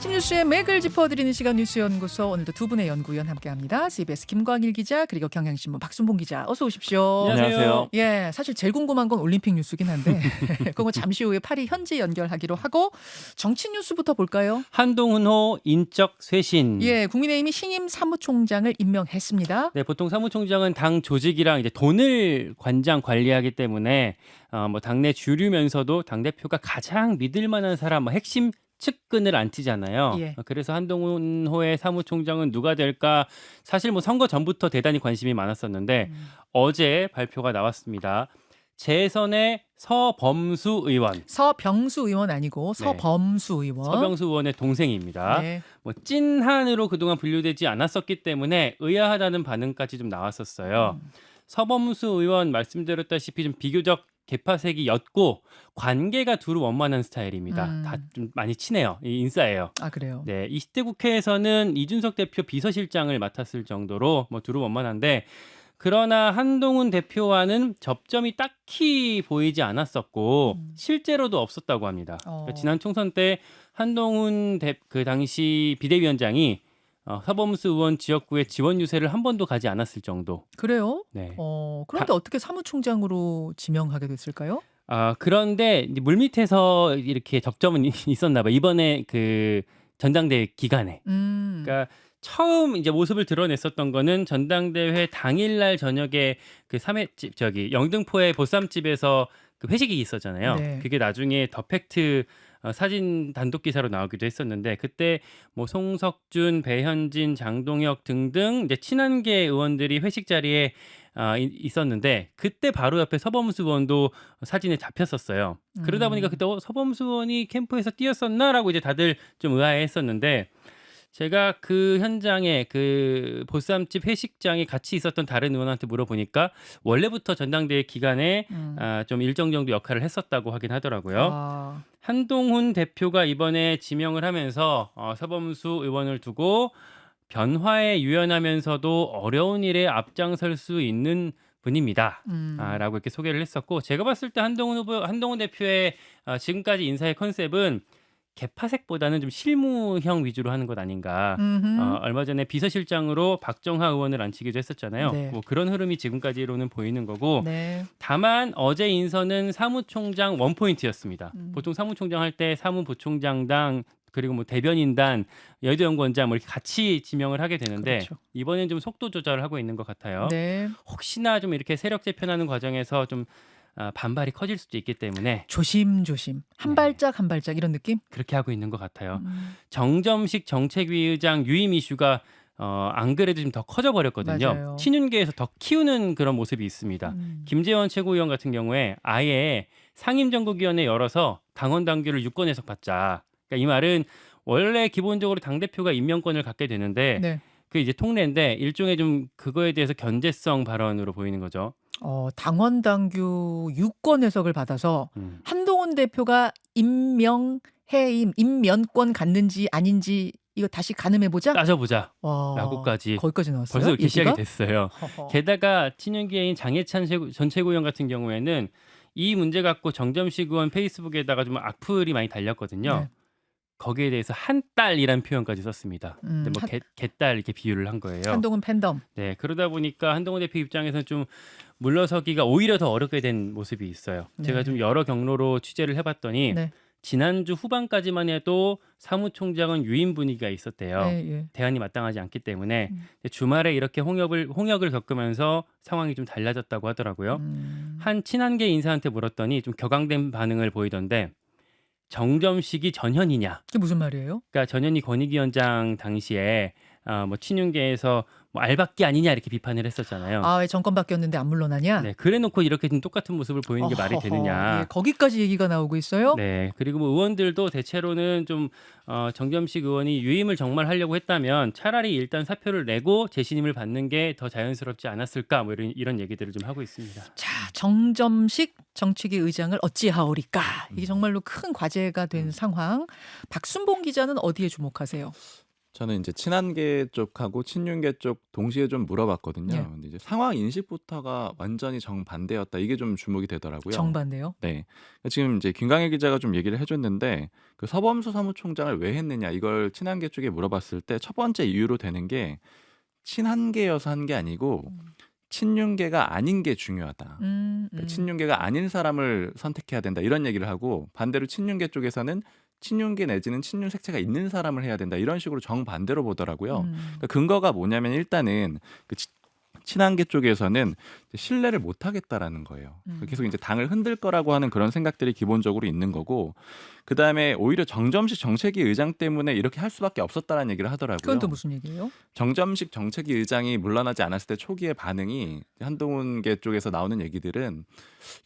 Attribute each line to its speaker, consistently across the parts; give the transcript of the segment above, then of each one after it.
Speaker 1: 아침 뉴스의 맥을 짚어드리는 시간 뉴스연구소, 오늘도 두 분의 연구위원 함께합니다. CBS 김광일 기자 그리고 경향신문 박순봉 기자, 어서 오십시오.
Speaker 2: 안녕하세요.
Speaker 1: 예, 사실 제일 궁금한 건 올림픽 뉴스긴 한데 그거 잠시 후에 파리 현지 연결하기로 하고 정치 뉴스부터 볼까요?
Speaker 2: 한동훈호 인적 쇄신.
Speaker 1: 예, 국민의힘이 신임 사무총장을 임명했습니다.
Speaker 2: 네, 보통 사무총장은 당 조직이랑 이제 돈을 관리하기 때문에 뭐 당내 주류면서도 당 대표가 가장 믿을 만한 사람, 뭐 핵심 측근을 안 찌잖아요.
Speaker 1: 예.
Speaker 2: 그래서 한동훈호의 사무총장은 누가 될까? 사실 뭐 선거 전부터 대단히 관심이 많았었는데 어제 발표가 나왔습니다. 재선의 서범수 의원.
Speaker 1: 서병수 의원 아니고
Speaker 2: 네.
Speaker 1: 서범수 의원.
Speaker 2: 서병수 의원의 동생입니다.
Speaker 1: 네.
Speaker 2: 뭐 찐한으로 그동안 분류되지 않았었기 때문에 의아하다는 반응까지 좀 나왔었어요. 서범수 의원 말씀드렸다시피 좀 비교적 개파색이었고 관계가 두루 원만한 스타일입니다. 다 좀 많이 친해요. 인싸예요.
Speaker 1: 아, 그래요.
Speaker 2: 네, 20대 국회에서는 이준석 대표 비서실장을 맡았을 정도로 뭐 두루 원만한데, 그러나 한동훈 대표와는 접점이 딱히 보이지 않았었고 실제로도 없었다고 합니다. 그러니까 지난 총선 때 한동훈 그 당시 비대위원장이 서범수 의원 지역구에 지원 유세를 한 번도 가지 않았을 정도.
Speaker 1: 그래요?
Speaker 2: 네.
Speaker 1: 그런데 어떻게 사무총장으로 지명하게 됐을까요?
Speaker 2: 그런데 이제 물밑에서 이렇게 접점은 있었나 봐요. 이번에 그 전당대회 기간에. 그러니까 처음 이제 모습을 드러냈었던 거는 전당대회 당일날 저녁에 그 삼회집 영등포의 보쌈집에서 그 회식이 있었잖아요.
Speaker 1: 네.
Speaker 2: 그게 나중에 더 팩트 사진 단독 기사로 나오기도 했었는데, 그때 뭐 송석준, 배현진, 장동혁 등등 이제 친한계 의원들이 회식 자리에 있었는데, 그때 바로 옆에 서범수 의원도 사진에 잡혔었어요. 그러다 보니까 그때 서범수 의원이 캠프에서 뛰었었나라고 이제 다들 좀 의아해했었는데, 제가 그 현장에 그 보쌈집 회식장에 같이 있었던 다른 의원한테 물어보니까 원래부터 전당대회 기간에 좀 일정 정도 역할을 했었다고 하긴 하더라고요. 한동훈 대표가 이번에 지명을 하면서 서범수 의원을 두고 변화에 유연하면서도 어려운 일에 앞장설 수 있는 분입니다. 라고 이렇게 소개를 했었고, 제가 봤을 때 한동훈 대표의 지금까지 인사의 컨셉은 개파색보다는 좀 실무형 위주로 하는 것 아닌가. 얼마 전에 비서실장으로 박정하 의원을 앉히기도 했었잖아요.
Speaker 1: 네.
Speaker 2: 뭐 그런 흐름이 지금까지로는 보이는 거고.
Speaker 1: 네.
Speaker 2: 다만 어제 인선은 사무총장 원포인트였습니다. 보통 사무총장 할 때 사무부총장당 그리고 뭐 대변인단, 여의도연구원장 뭐 이렇게 같이 지명을 하게 되는데,
Speaker 1: 그렇죠.
Speaker 2: 이번엔 좀 속도 조절을 하고 있는 것 같아요.
Speaker 1: 네.
Speaker 2: 혹시나 좀 이렇게 세력 재편하는 과정에서 좀 반발이 커질 수도 있기 때문에
Speaker 1: 조심조심. 한
Speaker 2: 네.
Speaker 1: 발짝 한 발짝 이런 느낌?
Speaker 2: 그렇게 하고 있는 것 같아요. 정점식 정책위 의장 유임 이슈가 안 그래도 좀 더 커져 버렸거든요.
Speaker 1: 맞아요.
Speaker 2: 친윤계에서 더 키우는 그런 모습이 있습니다. 김재원 최고위원 같은 경우에 아예 상임정국위원회 열어서 당원 당규를 유권 해석받자. 그러니까 이 말은 원래 기본적으로 당대표가 임명권을 갖게 되는데
Speaker 1: 네.
Speaker 2: 그 이제 통례인데 일종의 좀 그거에 대해서 견제성 발언으로 보이는 거죠.
Speaker 1: 당원 당규 유권 해석을 받아서 한동훈 대표가 임명권 갖는지 아닌지 이거 다시 가늠해 보자.
Speaker 2: 따져보자.
Speaker 1: 와,
Speaker 2: 라고까지
Speaker 1: 거기까지 나왔어요.
Speaker 2: 벌써 이렇게
Speaker 1: 얘기가?
Speaker 2: 시작이 됐어요.
Speaker 1: 허허.
Speaker 2: 게다가 친윤계인 장해찬 전 최고위원 같은 경우에는 이 문제 갖고 정점식 의원 페이스북에다가 좀 악플이 많이 달렸거든요.
Speaker 1: 네.
Speaker 2: 거기에 대해서 한딸이라는 표현까지 썼습니다. 근데 뭐 개딸 이렇게 비유를 한 거예요.
Speaker 1: 한동훈 팬덤.
Speaker 2: 네, 그러다 보니까 한동훈 대표 입장에서는 좀 물러서기가 오히려 더 어렵게 된 모습이 있어요.
Speaker 1: 네.
Speaker 2: 제가 좀 여러 경로로 취재를 해봤더니
Speaker 1: 네.
Speaker 2: 지난주 후반까지만 해도 사무총장은 유임 분위기가 있었대요.
Speaker 1: 예.
Speaker 2: 대안이 마땅하지 않기 때문에 주말에 이렇게 홍역을 겪으면서 상황이 좀 달라졌다고 하더라고요. 한 친한계 인사한테 물었더니 좀 격앙된 반응을 보이던데, 정점식이 전현이냐?
Speaker 1: 그게 무슨 말이에요?
Speaker 2: 그러니까 전현희 권익위원장 당시에 뭐 친윤계에서 뭐 알박기 아니냐 이렇게 비판을 했었잖아요.
Speaker 1: 왜 정권 바뀌었는데 안 물러나냐?
Speaker 2: 네, 그래놓고 이렇게 좀 똑같은 모습을 보이는 게 말이
Speaker 1: 어허허.
Speaker 2: 되느냐?
Speaker 1: 예, 거기까지 얘기가 나오고 있어요.
Speaker 2: 네, 그리고 뭐 의원들도 대체로는 좀 정점식 의원이 유임을 정말 하려고 했다면 차라리 일단 사표를 내고 재신임을 받는 게 더 자연스럽지 않았을까? 뭐 이런 얘기들을 좀 하고 있습니다.
Speaker 1: 자, 정점식 정치계 의장을 어찌하오리까? 이게 정말로 큰 과제가 된 상황. 박순봉 기자는 어디에 주목하세요?
Speaker 3: 저는 이제 친한계 쪽하고 친윤계 쪽 동시에 좀 물어봤거든요.
Speaker 1: 예.
Speaker 3: 근데 이제 상황 인식부터가 완전히 정반대였다. 이게 좀 주목이 되더라고요.
Speaker 1: 정반대요.
Speaker 3: 네. 지금 이제 김광일 기자가 좀 얘기를 해줬는데 그 서범수 사무총장을 왜 했느냐 이걸 친한계 쪽에 물어봤을 때 첫 번째 이유로 되는 게 친한계여서 한 게 아니고
Speaker 1: 음.
Speaker 3: 친윤계가 아닌 게 중요하다. 그러니까
Speaker 1: 음.
Speaker 3: 친윤계가 아닌 사람을 선택해야 된다 이런 얘기를 하고 반대로 친윤계 쪽에서는 친윤계 내지는 친윤 색채가 있는 사람을 해야 된다 이런 식으로 정반대로 보더라고요. 그러니까 근거가 뭐냐면 일단은 그 친한계 쪽에서는 이제 신뢰를 못 하겠다라는 거예요. 계속 이제 당을 흔들 거라고 하는 그런 생각들이 기본적으로 있는 거고, 그 다음에 오히려 정점식 정책위 의장 때문에 이렇게 할 수밖에 없었다라는 얘기를
Speaker 1: 그건
Speaker 3: 하더라고요.
Speaker 1: 또 무슨 얘기예요?
Speaker 3: 정점식 정책위 의장이 물러나지 않았을 때 초기의 반응이 한동훈계 쪽에서 나오는 얘기들은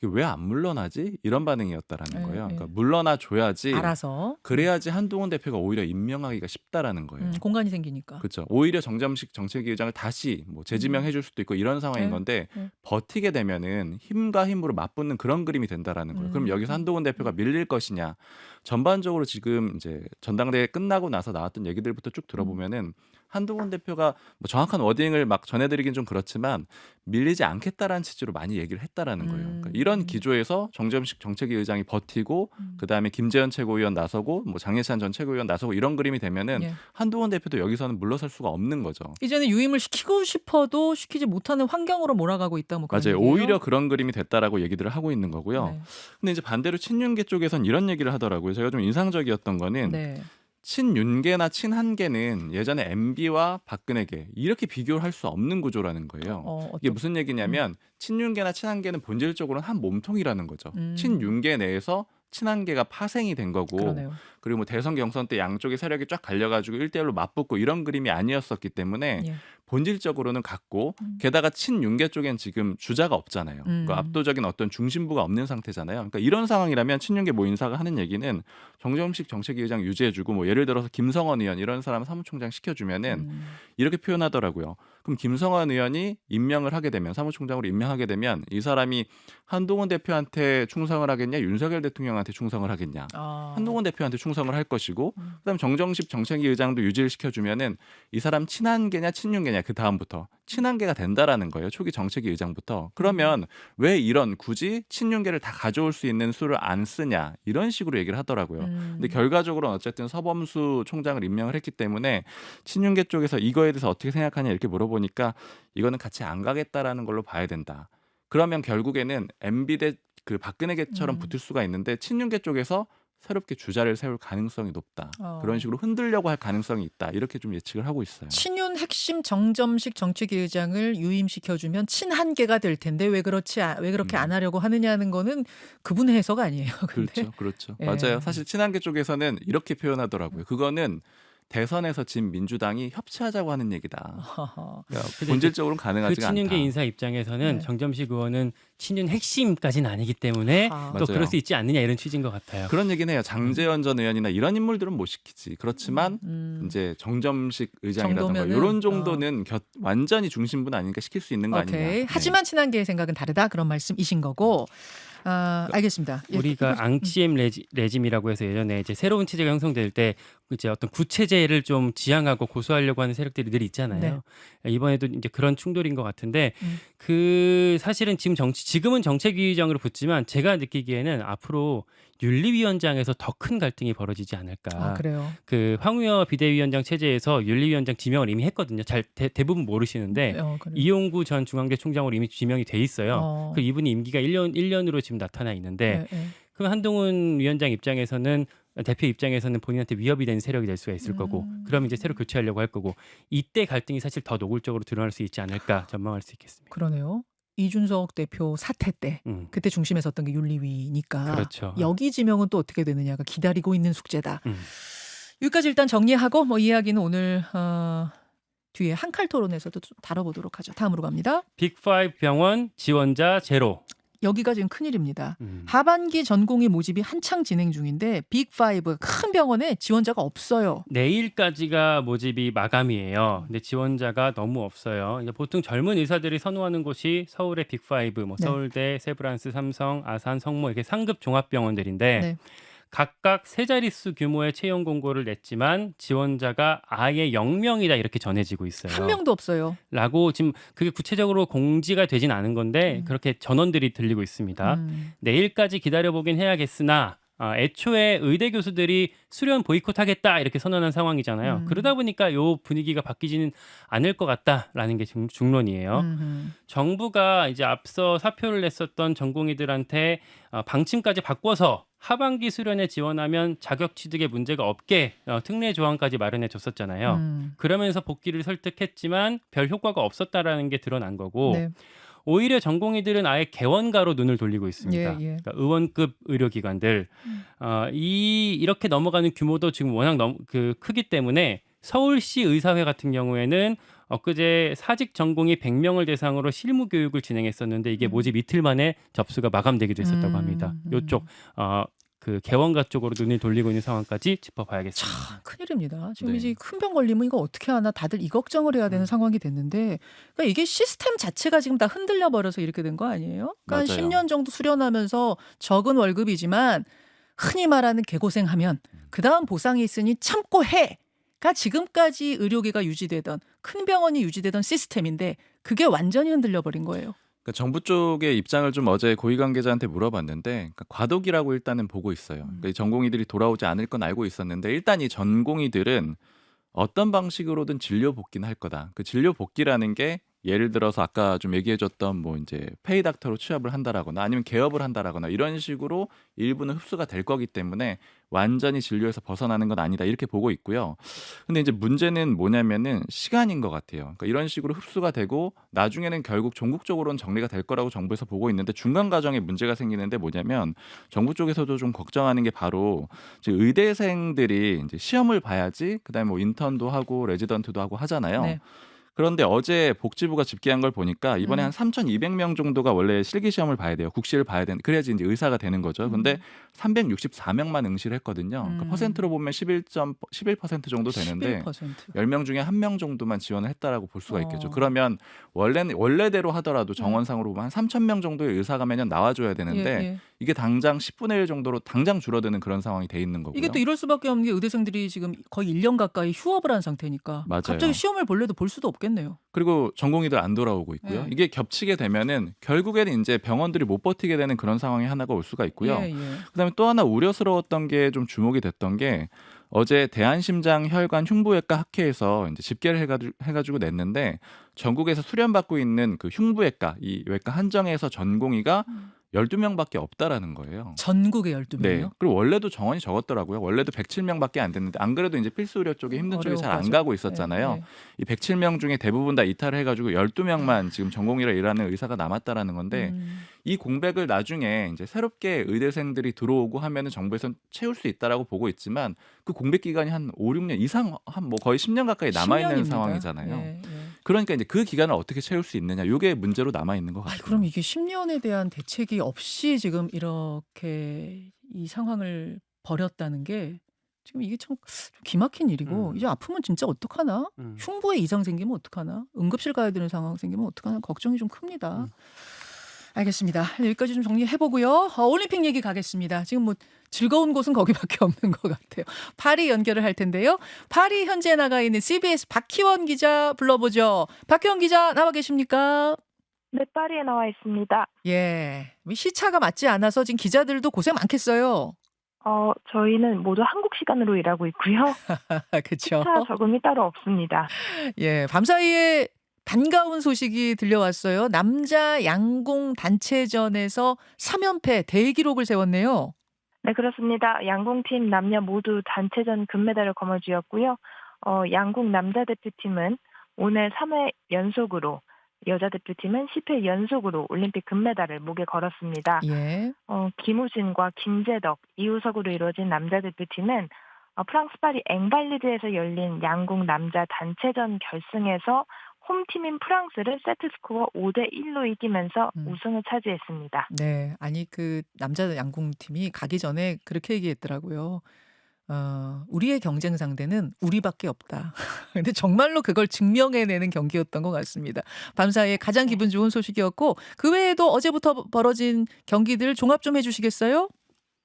Speaker 3: 왜 안 물러나지? 이런 반응이었다라는
Speaker 1: 예,
Speaker 3: 거예요.
Speaker 1: 예.
Speaker 3: 그러니까 물러나 줘야지
Speaker 1: 알아서
Speaker 3: 그래야지 한동훈 대표가 오히려 임명하기가 쉽다라는 거예요.
Speaker 1: 공간이 생기니까.
Speaker 3: 그렇죠. 오히려 정점식 정책위 의장을 다시 뭐 재지명해 줄 수도 있고 이런 상황인
Speaker 1: 네,
Speaker 3: 건데
Speaker 1: 네.
Speaker 3: 버티게 되면은 힘과 힘으로 맞붙는 그런 그림이 된다라는 거예요. 그럼 여기서 한동훈 대표가 밀릴 것이냐. 전반적으로 지금 이제 전당대회 끝나고 나서 나왔던 얘기들부터 쭉 들어보면은 한동훈 대표가 뭐 정확한 워딩을 막 전해드리긴 좀 그렇지만 밀리지 않겠다라는 취지로 많이 얘기를 했다라는 거예요. 그러니까 이런 기조에서 정점식 정책위 의장이 버티고 그 다음에 김재현 최고위원 나서고 뭐 장예찬 전 최고위원 나서고 이런 그림이 되면은
Speaker 1: 예.
Speaker 3: 한동훈 대표도 여기서는 물러설 수가 없는 거죠.
Speaker 1: 이제는 유임을 시키고 싶어도 시키지 못하는 환경으로 몰아가고 있다 뭐 그런
Speaker 3: 맞아요.
Speaker 1: 얘기예요?
Speaker 3: 오히려 그런 그림이 됐다라고 얘기들을 하고 있는 거고요.
Speaker 1: 네.
Speaker 3: 근데 이제 반대로 친윤계 쪽에선 이런 얘기를 하더라고요. 제가 좀 인상적이었던 거는
Speaker 1: 네.
Speaker 3: 친윤계나 친한계는 예전에 MB와 박근혜계 이렇게 비교를 할 수 없는 구조라는 거예요. 이게 무슨 얘기냐면 친윤계나 친한계는 본질적으로는 한 몸통이라는 거죠. 친윤계 내에서 친한계가 파생이 된 거고
Speaker 1: 그러네요.
Speaker 3: 그리고 뭐 대선 경선 때 양쪽의 세력이 쫙 갈려가지고 1대1로 맞붙고 이런 그림이 아니었었기 때문에
Speaker 1: 예.
Speaker 3: 본질적으로는 같고 게다가 친윤계 쪽엔 지금 주자가 없잖아요. 그러니까 압도적인 어떤 중심부가 없는 상태잖아요. 그러니까 이런 상황이라면 친윤계 모 인사가 하는 얘기는 정점식 정책위 의장 유지해주고 뭐 예를 들어서 김성원 의원 이런 사람 사무총장 시켜주면은 이렇게 표현하더라고요. 그럼 김성원 의원이 임명을 하게 되면 사무총장으로 임명하게 되면 이 사람이 한동훈 대표한테 충성을 하겠냐 윤석열 대통령한테 충성을 하겠냐. 한동훈 대표한테 충성을 할 것이고 그다음 정정식 정책위 의장도 유지를 시켜주면은 이 사람 친한계냐 친윤계냐 그 다음부터 친한계가 된다라는 거예요. 초기 정책위 의장부터. 그러면 왜 이런 굳이 친윤계를 다 가져올 수 있는 수를 안 쓰냐 이런 식으로 얘기를 하더라고요. 근데 결과적으로는 어쨌든 서범수 총장을 임명을 했기 때문에 친윤계 쪽에서 이거에 대해서 어떻게 생각하냐 이렇게 물어보니까 이거는 같이 안 가겠다라는 걸로 봐야 된다. 그러면 결국에는 MB 대 그 박근혜계처럼 붙을 수가 있는데 친윤계 쪽에서 새롭게 주자를 세울 가능성이 높다. 그런 식으로 흔들려고 할 가능성이 있다. 이렇게 좀 예측을 하고 있어요.
Speaker 1: 친윤 핵심 정점식 정책위 의장을 유임시켜주면 친한계가 될 텐데 왜 그렇게 안 하려고 하느냐는 거는 그분의 해석 아니에요. 근데.
Speaker 3: 그렇죠.
Speaker 1: 예.
Speaker 3: 맞아요. 사실 친한계 쪽에서는 이렇게 표현하더라고요. 그거는 대선에서 진 민주당이 협치하자고 하는 얘기다. 그러니까 본질적으로는
Speaker 2: 그
Speaker 3: 가능하지가 않다.
Speaker 2: 친윤계 인사 입장에서는
Speaker 1: 네.
Speaker 2: 정점식 의원은 친윤 핵심까지는 아니기 때문에
Speaker 1: 아.
Speaker 2: 또
Speaker 3: 맞아요.
Speaker 2: 그럴 수 있지 않느냐 이런 취지인 것 같아요.
Speaker 3: 그런 얘기는 해요. 장제원 전 의원이나 이런 인물들은 못 시키지. 그렇지만 이제 정점식 의장이라든가
Speaker 1: 정도면은,
Speaker 3: 이런 정도는 완전히 중심부는 아니니까 시킬 수 있는 거
Speaker 1: 오케이.
Speaker 3: 아니냐. 네.
Speaker 1: 하지만 친한계의 생각은 다르다 그런 말씀이신 거고. 알겠습니다. 예,
Speaker 2: 우리가 앙치엠 레짐이라고 해서 예전에 이제 새로운 체제가 형성될 때 이제 어떤 구체제를 좀 지향하고 고수하려고 하는 세력들이 늘 있잖아요. 이번에도 이제 그런 충돌인 것 같은데 그 사실은 지금은 정책위의장으로 붙지만 제가 느끼기에는 앞으로 윤리위원장에서 더 큰 갈등이 벌어지지 않을까.
Speaker 1: 그래요.
Speaker 2: 그 황우여 비대위원장 체제에서 윤리위원장 지명을 이미 했거든요. 대부분 모르시는데
Speaker 1: 그래요.
Speaker 2: 이용구 전 중앙대 총장으로 이미 지명이 돼 있어요. 그 이분이 임기가 1년으로 지금 나타나 있는데 그럼 한동훈 위원장 입장에서는 대표 입장에서는 본인한테 위협이 되는 세력이 될 수가 있을 거고 그러면 이제 새로 교체하려고 할 거고 이때 갈등이 사실 더 노골적으로 드러날 수 있지 않을까 전망할 수 있겠습니다.
Speaker 1: 그러네요. 이준석 대표 사태 때 그때 중심에 섰던 게 윤리위니까
Speaker 2: 그렇죠.
Speaker 1: 여기 지명은 또 어떻게 되느냐가 기다리고 있는 숙제다. 여기까지 일단 정리하고 뭐 이야기는 오늘 뒤에 한칼 토론에서도 좀 다뤄보도록 하죠. 다음으로 갑니다.
Speaker 2: 빅5 병원 지원자 제로.
Speaker 1: 여기가 지금 큰일입니다. 하반기 전공의 모집이 한창 진행 중인데 빅5 큰 병원에 지원자가 없어요.
Speaker 2: 내일까지가 모집이 마감이에요. 근데 지원자가 너무 없어요. 이제 보통 젊은 의사들이 선호하는 곳이 서울의 빅5, 뭐
Speaker 1: 네.
Speaker 2: 서울대, 세브란스, 삼성, 아산, 성모 이렇게 상급 종합병원들인데
Speaker 1: 네.
Speaker 2: 각각 세 자릿수 규모의 채용 공고를 냈지만 지원자가 아예 0명이다 이렇게 전해지고 있어요.
Speaker 1: 한 명도 없어요.
Speaker 2: 라고 지금 그게 구체적으로 공지가 되진 않은 건데 그렇게 전원들이 들리고 있습니다. 내일까지 기다려보긴 해야겠으나 애초에 의대 교수들이 수련 보이콧하겠다 이렇게 선언한 상황이잖아요. 그러다 보니까 요 분위기가 바뀌지는 않을 것 같다라는 게 중론이에요. 정부가 이제 앞서 사표를 냈었던 전공의들한테 방침까지 바꿔서 하반기 수련에 지원하면 자격 취득에 문제가 없게 특례 조항까지 마련해 줬었잖아요. 그러면서 복귀를 설득했지만 별 효과가 없었다라는 게 드러난 거고
Speaker 1: 네.
Speaker 2: 오히려 전공의들은 아예 개원가로 눈을 돌리고 있습니다.
Speaker 1: 예, 예.
Speaker 2: 그러니까 의원급 의료기관들 이렇게 넘어가는 규모도 지금 워낙 크기 때문에 서울시 의사회 같은 경우에는 엊그제 사직 전공의 100명을 대상으로 실무 교육을 진행했었는데 이게 모집 이틀 만에 접수가 마감되기도 했었다고 합니다. 이쪽 그 개원가 쪽으로 눈을 돌리고 있는 상황까지 짚어봐야겠습니다.
Speaker 1: 참 큰일입니다. 지금
Speaker 3: 네.
Speaker 1: 이제 큰 병 걸리면 이거 어떻게 하나 다들 이 걱정을 해야 되는 상황이 됐는데 그러니까 이게 시스템 자체가 지금 다 흔들려 버려서 이렇게 된 거 아니에요? 그러니까
Speaker 3: 맞아요.
Speaker 1: 10년 정도 수련하면서 적은 월급이지만 흔히 말하는 개고생하면 그다음 보상이 있으니 참고 해가 지금까지 의료계가 유지되던 큰 병원이 유지되던 시스템인데 그게 완전히 흔들려 버린 거예요.
Speaker 3: 그러니까 정부 쪽의 입장을 좀 어제 고위 관계자한테 물어봤는데 그러니까 과도기라고 일단은 보고 있어요. 그러니까 이 전공의들이 돌아오지 않을 건 알고 있었는데 일단 이 전공의들은 어떤 방식으로든 진료 복귀는 할 거다. 그 진료 복귀라는 게 예를 들어서 아까 좀 얘기해줬던 뭐 이제 페이 닥터로 취업을 한다라거나 아니면 개업을 한다라거나 이런 식으로 일부는 흡수가 될 거기 때문에 완전히 진료에서 벗어나는 건 아니다 이렇게 보고 있고요. 근데 이제 문제는 뭐냐면은 시간인 것 같아요. 그러니까 이런 식으로 흡수가 되고 나중에는 결국 전국적으로는 정리가 될 거라고 정부에서 보고 있는데 중간 과정에 문제가 생기는데 뭐냐면 정부 쪽에서도 좀 걱정하는 게 바로 지금 의대생들이 이제 시험을 봐야지 그다음에 뭐 인턴도 하고 레지던트도 하고 하잖아요.
Speaker 1: 네.
Speaker 3: 그런데 어제 복지부가 집계한 걸 보니까 이번에 한 3,200명 정도가 원래 실기 시험을 봐야 돼요. 국시를 봐야 되는 그래야지 이제 의사가 되는 거죠. 근데 364명만 응시를 했거든요. 그러니까 퍼센트로 보면 11% 정도 되는데
Speaker 1: 11%.
Speaker 3: 10명 중에 1명 정도만 지원을 했다라고 볼 수가 있겠죠.
Speaker 1: 어.
Speaker 3: 그러면 원래대로 하더라도 정원상으로 보면 한 3,000명 정도의 의사가 매년 나와줘야 되는데
Speaker 1: 예, 예.
Speaker 3: 이게 당장 10분의 1 정도로 당장 줄어드는 그런 상황이 돼 있는 거고요.
Speaker 1: 이게 또 이럴 수밖에 없는 게 의대생들이 지금 거의 1년 가까이 휴업을 한 상태니까
Speaker 3: 맞아요.
Speaker 1: 갑자기 시험을 볼래도 볼 수도 없겠네요.
Speaker 3: 그리고 전공의들 안 돌아오고 있고요.
Speaker 1: 네.
Speaker 3: 이게 겹치게 되면은 결국에는 이제 병원들이 못 버티게 되는 그런 상황이 하나가 올 수가 있고요.
Speaker 1: 예, 예.
Speaker 3: 그다음에 또 하나 우려스러웠던 게 좀 주목이 됐던 게 어제 대한심장혈관 흉부외과 학회에서 이제 집계를 해가지고 냈는데 전국에서 수련받고 있는 그 흉부외과 이 외과 한정에서 전공의가 12명밖에 없다라는 거예요.
Speaker 1: 전국에 12명이요?
Speaker 3: 네. 그리고 원래도 정원이 적었더라고요. 원래도 107명밖에 안 됐는데 안 그래도 이제 필수 의료 쪽에 힘든 쪽이 잘 안
Speaker 1: 어려워가지고.
Speaker 3: 가고 있었잖아요.
Speaker 1: 네, 네.
Speaker 3: 이 107명 중에 대부분 다 이탈을 해가지고 12명만 지금 전공의로 일하는 의사가 남았다라는 건데 이 공백을 나중에 이제 새롭게 의대생들이 들어오고 하면은 정부에서는 채울 수 있다라고 보고 있지만 그 공백 기간이 한 5, 6년 이상 한 뭐 거의 10년 가까이 남아 있는
Speaker 1: 10년입니다.
Speaker 3: 상황이잖아요.
Speaker 1: 예, 예.
Speaker 3: 그러니까 이제 그 기간을 어떻게 채울 수 있느냐 이게 문제로 남아 있는 것 같아요.
Speaker 1: 그럼 이게 10년에 대한 대책이 없이 지금 이렇게 이 상황을 벌였다는 게 지금 이게 참 기막힌 일이고 이제 아프면 진짜 어떡하나? 흉부에 이상 생기면 어떡하나? 응급실 가야 되는 상황 생기면 어떡하나? 걱정이 좀 큽니다. 알겠습니다. 여기까지 좀 정리해보고요. 올림픽 얘기 가겠습니다. 지금 뭐 즐거운 곳은 거기밖에 없는 것 같아요. 파리 연결을 할 텐데요. 파리 현지에 나가 있는 CBS 박희원 기자 불러보죠. 박희원 기자 나와 계십니까?
Speaker 4: 네, 파리에 나와 있습니다.
Speaker 1: 예. 시차가 맞지 않아서 지금 기자들도 고생 많겠어요.
Speaker 4: 저희는 모두 한국 시간으로 일하고 있고요.
Speaker 1: 그렇죠.
Speaker 4: 시차 적응이 따로 없습니다.
Speaker 1: 예, 밤사이에 반가운 소식이 들려왔어요. 남자 양궁 단체전에서 3연패 대기록을 세웠네요.
Speaker 4: 네, 그렇습니다. 양궁팀 남녀 모두 단체전 금메달을 거머쥐었고요. 양궁 남자 대표팀은 오늘 3회 연속으로, 여자 대표팀은 10회 연속으로 올림픽 금메달을 목에 걸었습니다.
Speaker 1: 예.
Speaker 4: 김우진과 김재덕, 이우석으로 이루어진 남자 대표팀은 프랑스 파리 앵발리드에서 열린 양궁 남자 단체전 결승에서 홈팀인 프랑스를 세트스코어 5대1로 이기면서 우승을 차지했습니다.
Speaker 1: 네, 아니 그 남자 양궁팀이 가기 전에 그렇게 얘기했더라고요. 우리의 경쟁 상대는 우리밖에 없다. 근데 정말로 그걸 증명해내는 경기였던 것 같습니다. 밤사이에 가장 기분 좋은 소식이었고 그 외에도 어제부터 벌어진 경기들 종합 좀 해주시겠어요?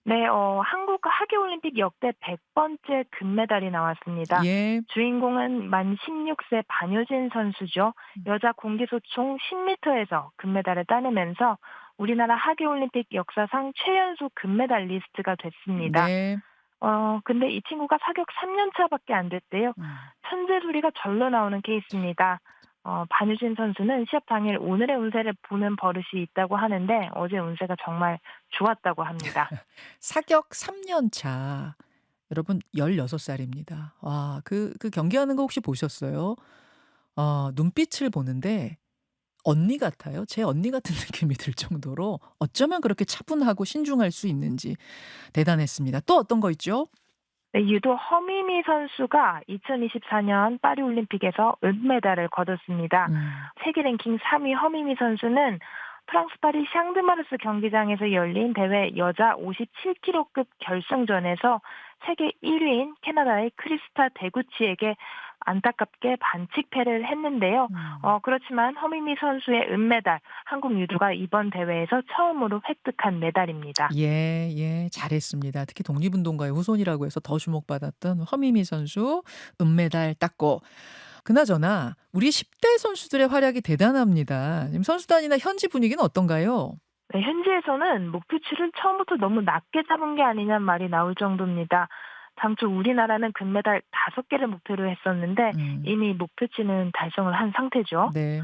Speaker 4: 네, 한국 하계올림픽 역대 100번째 금메달이 나왔습니다.
Speaker 1: 예.
Speaker 4: 주인공은 만 16세 반효진 선수죠. 여자 공기소총 10m에서 금메달을 따내면서 우리나라 하계올림픽 역사상 최연소 금메달리스트가 됐습니다.
Speaker 1: 네.
Speaker 4: 근데 이 친구가 사격 3년 차밖에 안 됐대요. 천재 소리가 절로 나오는 케이스입니다. 반유진 선수는 시합 당일 오늘의 운세를 보는 버릇이 있다고 하는데 어제 운세가 정말 좋았다고 합니다.
Speaker 1: 사격 3년 차. 여러분 16살입니다. 와, 그 경기하는 거 혹시 보셨어요? 눈빛을 보는데 언니 같아요. 제 언니 같은 느낌이 들 정도로 어쩌면 그렇게 차분하고 신중할 수 있는지 대단했습니다. 또 어떤 거 있죠?
Speaker 4: 네, 유도 허미미 선수가 2024년 파리올림픽에서 은메달을 거뒀습니다. 세계 랭킹 3위 허미미 선수는 프랑스 파리 샹드마르스 경기장에서 열린 대회 여자 57kg급 결승전에서 세계 1위인 캐나다의 크리스타 데구치에게 안타깝게 반칙패를 했는데요. 그렇지만 허미미 선수의 은메달, 한국 유도가 이번 대회에서 처음으로 획득한 메달입니다.
Speaker 1: 예, 잘했습니다. 특히 독립운동가의 후손이라고 해서 더 주목받았던 허미미 선수 은메달 땄고, 그나저나 우리 10대 선수들의 활약이 대단합니다. 지금 선수단이나 현지 분위기는 어떤가요?
Speaker 4: 네, 현지에서는 목표치를 처음부터 너무 낮게 잡은 게 아니냐는 말이 나올 정도입니다. 당초 우리나라는 금메달 5개를 목표로 했었는데 이미 목표치는 달성을 한 상태죠.
Speaker 1: 네.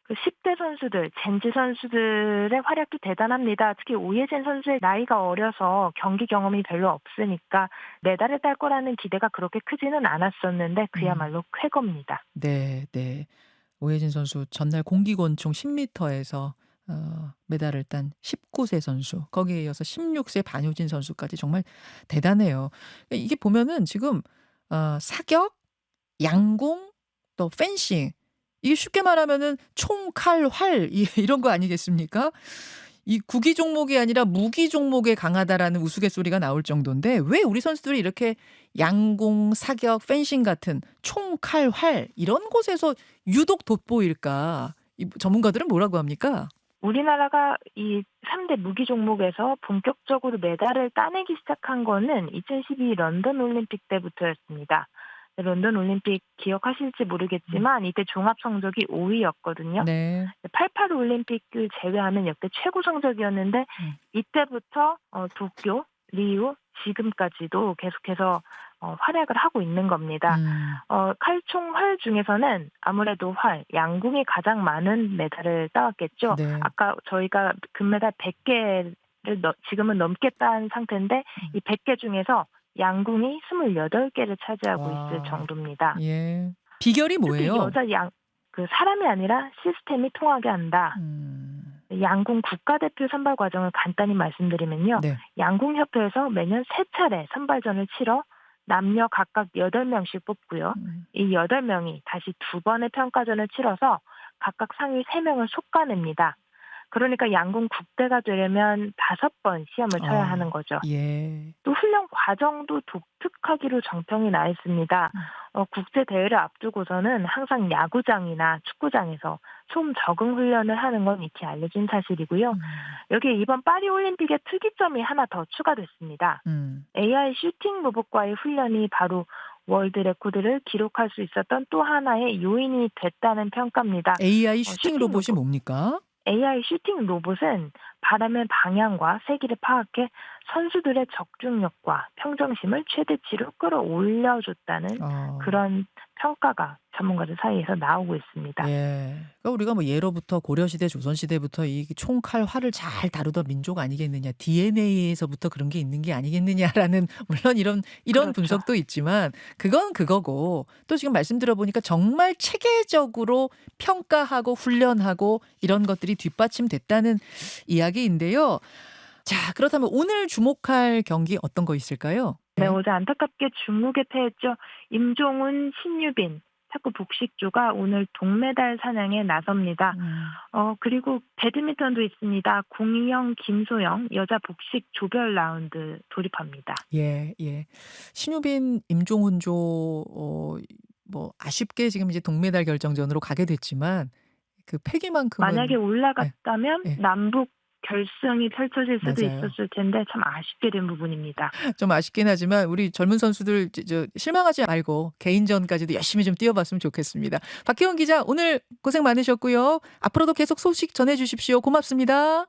Speaker 4: 그 10대 선수들, 젠지 선수들의 활약도 대단합니다. 특히 오예진 선수의 나이가 어려서 경기 경험이 별로 없으니까 메달을 딸 거라는 기대가 그렇게 크지는 않았었는데 그야말로 쾌거입니다.
Speaker 1: 네. 오혜진 선수 전날 공기권총 10m에서 메달을 딴 19세 선수, 거기에 이어서 16세 반효진 선수까지 정말 대단해요. 이게 보면은 지금 사격, 양궁, 또 펜싱, 이게 쉽게 말하면은 총, 칼, 활 이런 거 아니겠습니까? 이 구기 종목이 아니라 무기 종목에 강하다라는 우스갯소리가 나올 정도인데 왜 우리 선수들이 이렇게 양궁, 사격, 펜싱 같은 총, 칼, 활 이런 곳에서 유독 돋보일까? 이 전문가들은 뭐라고 합니까?
Speaker 4: 우리나라가 이 3대 무기 종목에서 본격적으로 메달을 따내기 시작한 거는 2012 런던 올림픽 때부터였습니다. 런던 올림픽 기억하실지 모르겠지만 이때 종합 성적이 5위였거든요.
Speaker 1: 네.
Speaker 4: 88 올림픽을 제외하면 역대 최고 성적이었는데 이때부터 도쿄, 리우, 지금까지도 계속해서 활약을 하고 있는 겁니다. 칼총 활 중에서는 아무래도 활, 양궁이 가장 많은 메달을 따왔겠죠.
Speaker 1: 네.
Speaker 4: 아까 저희가 금메달 100개를 지금은 넘게 딴 상태인데 이 100개 중에서 양궁이 28개를 차지하고 있을 정도입니다.
Speaker 1: 예. 비결이 뭐예요?
Speaker 4: 특히 여자 사람이 아니라 시스템이 통하게 한다. 양궁 국가대표 선발 과정을 간단히 말씀드리면요.
Speaker 1: 네.
Speaker 4: 양궁협회에서 매년 3차례 선발전을 치러 남녀 각각 8명씩 뽑고요. 이 8명이 다시 2번의 평가전을 치러서 각각 상위 3명을 솎아냅니다. 그러니까 양궁 국대가 되려면 5번 시험을 쳐야 하는 거죠.
Speaker 1: 예.
Speaker 4: 또 훈련 과정도 독특하기로 정평이 나 있습니다. 국제 대회를 앞두고서는 항상 야구장이나 축구장에서 총 적응 훈련을 하는 건 익히 알려진 사실이고요. 여기에 이번 파리 올림픽의 특이점이 하나 더 추가됐습니다. AI 슈팅 로봇과의 훈련이 바로 월드 레코드를 기록할 수 있었던 또 하나의 요인이 됐다는 평가입니다.
Speaker 1: AI 슈팅 로봇이 뭡니까?
Speaker 4: AI 슈팅 로봇은 바람의 방향과 세기를 파악해 선수들의 적중력과 평정심을 최대치로 끌어올려줬다는 그런 평가가 전문가들 사이에서 나오고 있습니다.
Speaker 1: 예. 그러니까 우리가 뭐 예로부터 고려시대, 조선시대부터 이 총, 칼, 활을 잘 다루던 민족 아니겠느냐, DNA에서부터 그런 게 있는 게 아니겠느냐라는 물론 이런
Speaker 4: 그렇죠.
Speaker 1: 분석도 있지만 그건 그거고 또 지금 말씀 들어보니까 정말 체계적으로 평가하고 훈련하고 이런 것들이 뒷받침됐다는 이야기인데요. 자, 그렇다면 오늘 주목할 경기 어떤 거 있을까요?
Speaker 4: 네, 어제 안타깝게 중국에 패했죠. 임종훈, 신유빈, 탁구 복식조가 오늘 동메달 사냥에 나섭니다. 그리고 배드민턴도 있습니다. 공희영, 김소영 여자 복식 조별 라운드 돌입합니다.
Speaker 1: 예. 신유빈, 임종훈조 뭐 아쉽게 지금 이제 동메달 결정전으로 가게 됐지만 그 패기만큼은
Speaker 4: 만약에 올라갔다면
Speaker 1: 네.
Speaker 4: 남북 결승이 펼쳐질 수도
Speaker 1: 맞아요.
Speaker 4: 있었을 텐데 참 아쉽게 된 부분입니다.
Speaker 1: 좀 아쉽긴 하지만 우리 젊은 선수들 실망하지 말고 개인전까지도 열심히 좀 뛰어봤으면 좋겠습니다. 박혜원 기자 오늘 고생 많으셨고요. 앞으로도 계속 소식 전해주십시오. 고맙습니다.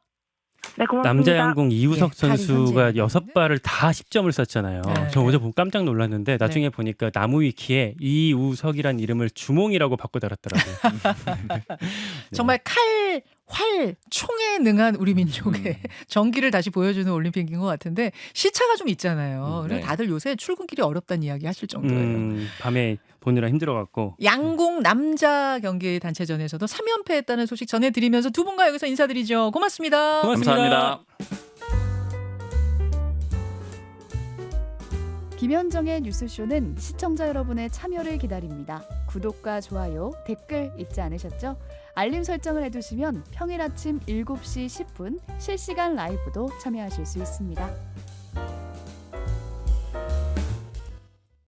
Speaker 4: 네, 고맙습니다.
Speaker 2: 남자 양궁 이우석
Speaker 1: 예, 파리
Speaker 2: 선수가
Speaker 1: 현지에
Speaker 2: 6발을 다 10점을 썼잖아요.
Speaker 1: 네.
Speaker 2: 저 어제 보고 깜짝 놀랐는데 나중에 보니까 나무 위키에 이우석이란 이름을 주몽이라고 바꿔 달았더라고요.
Speaker 1: 정말 칼, 활, 총에 능한 우리 민족의 정기를 다시 보여주는 올림픽인 것 같은데 시차가 좀 있잖아요. 그래서
Speaker 3: 네.
Speaker 1: 다들 요새 출근길이 어렵다는 이야기 하실 정도예요.
Speaker 2: 밤에 보느라 힘들어갖고.
Speaker 1: 양궁 남자 경기 단체전에서도 3연패했다는 소식 전해드리면서 두 분과 여기서 인사드리죠. 고맙습니다.
Speaker 2: 고맙습니다.
Speaker 3: 감사합니다.
Speaker 5: 김현정의 뉴스쇼는 시청자 여러분의 참여를 기다립니다. 구독과 좋아요, 댓글 잊지 않으셨죠? 알림 설정을 해두시면 평일 아침 7시 10분 실시간 라이브도 참여하실 수 있습니다.